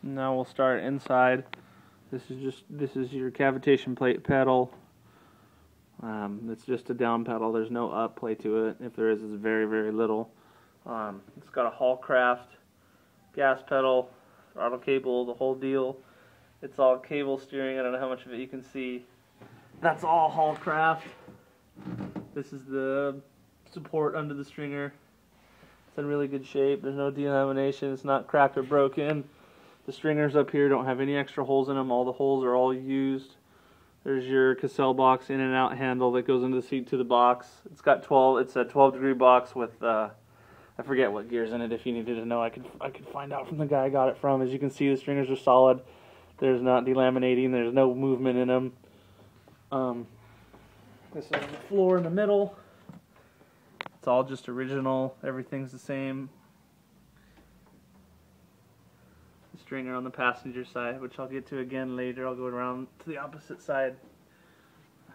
Now we'll start inside. This is your cavitation plate pedal. It's just a down pedal. There's no up play to it. If there is, it's very, very little. It's got a Hallcraft gas pedal, throttle cable, the whole deal. It's all cable steering. I don't know how much of it you can see. That's all Hallcraft. This is the support under the stringer. It's in really good shape. There's no delamination. It's not cracked or broken. The stringers up here don't have any extra holes in them. All the holes are all used. There's your Cassell box in and out handle that goes into the seat to the box. It's got 12. It's a 12-degree box with I forget what gears in it. If you needed to know, I could find out from the guy I got it from. As you can see, the stringers are solid. There's not delaminating. There's no movement in them. This is on the floor in the middle. It's all just original. Everything's the same. The stringer on the passenger side, which I'll get to again later. I'll go around to the opposite side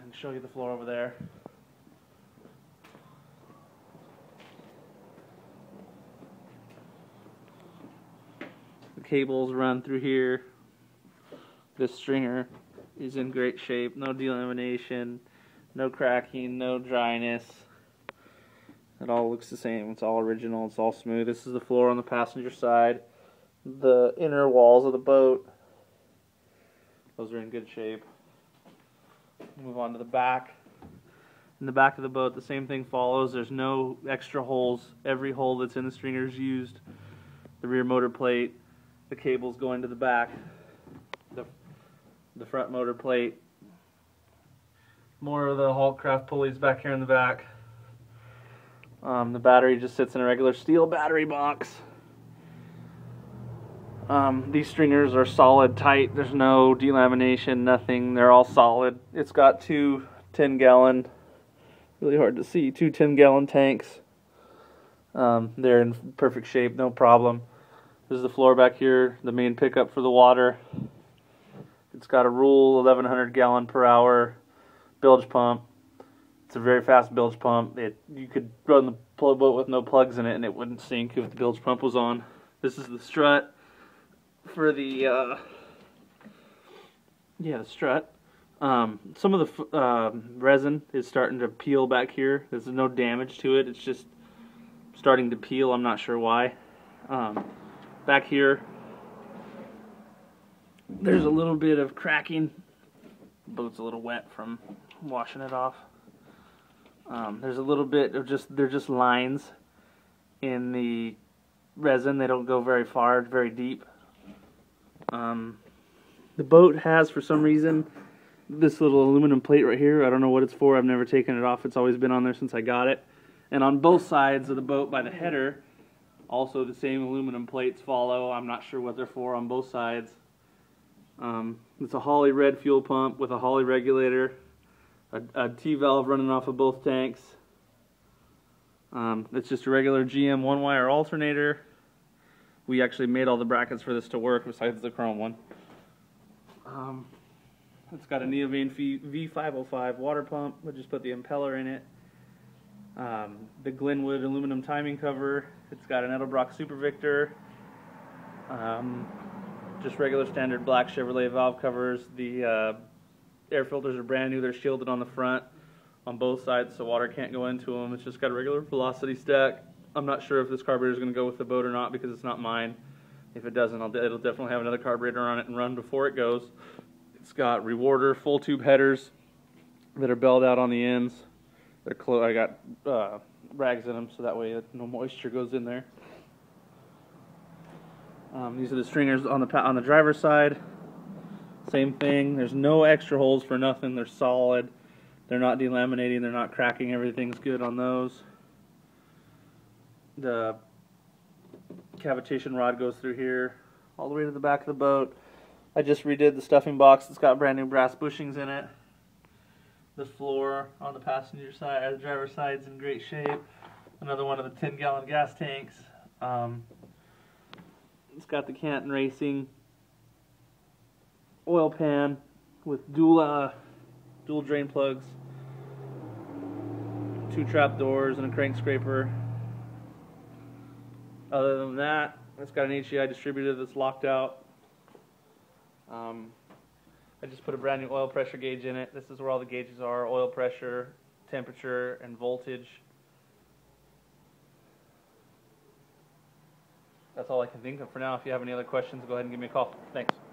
and show you the floor over there. The cables run through here. This stringer is in great shape. No delamination, no cracking, no dryness. It all looks the same. It's all original. It's all smooth. This is the floor on the passenger side. The inner walls of the boat, those are in good shape. Move on to the back. In the back of the boat, the same thing follows. There's no extra holes. Every hole that's in the stringer is used. The rear motor plate, the cables go into the back. The front motor plate. More of the Hallcraft pulleys back here in the back. The battery just sits in a regular steel battery box. These stringers are solid, tight. There's no delamination, nothing. They're all solid. It's got two 10-gallon, really hard to see, two 10-gallon tanks. They're in perfect shape, no problem. This is the floor back here, the main pickup for the water. It's got a Rule 1100 gallon per hour bilge pump. It's a very fast bilge pump. You could run the boat with no plugs in it and it wouldn't sink if the bilge pump was on. This is the strut for the strut. Some of the resin is starting to peel back here. There's no damage to it. It's just starting to peel. I'm not sure why. Back here, there's a little bit of cracking. The boat's a little wet from washing it off. There's a little bit of they're just lines in the resin. They don't go very far, very deep. The boat has, for some reason, this little aluminum plate right here. I don't know what it's for. I've never taken it off. It's always been on there since I got it. And on both sides of the boat by the header, also the same aluminum plates follow. I'm not sure what they're for on both sides. It's a Holley red fuel pump with a Holley regulator, a T-valve running off of both tanks. It's just a regular GM one-wire alternator. We actually made all the brackets for this to work besides the chrome one. It's got a Neovane V505 water pump. We just put the impeller in it. The Glenwood aluminum timing cover. It's got an Edelbrock Super Victor. Just regular standard black Chevrolet valve covers. The air filters are brand new. They're shielded on the front on both sides so water can't go into them. It's just got a regular velocity stack. I'm not sure if this carburetor is going to go with the boat or not because it's not mine. If it doesn't, it'll definitely have another carburetor on it and run before it goes. It's got rewarder full tube headers that are belled out on the ends. They're I got rags in them so that way no moisture goes in there. These are the stringers on the driver's side. Same thing. There's no extra holes for nothing. They're solid. They're not delaminating. They're not cracking. Everything's good on those. The cavitation rod goes through here all the way to the back of the boat. I just redid the stuffing box. It's got brand new brass bushings in it. The floor on the passenger side, the driver's side, is in great shape. Another one of the 10-gallon gas tanks. It's got the Canton Racing oil pan with dual drain plugs, 2 trap doors, and a crank scraper. Other than that, it's got an HEI distributor that's locked out. I just put a brand new oil pressure gauge in it. This is where all the gauges are: oil pressure, temperature, and voltage. That's all I can think of for now. If you have any other questions, go ahead and give me a call. Thanks.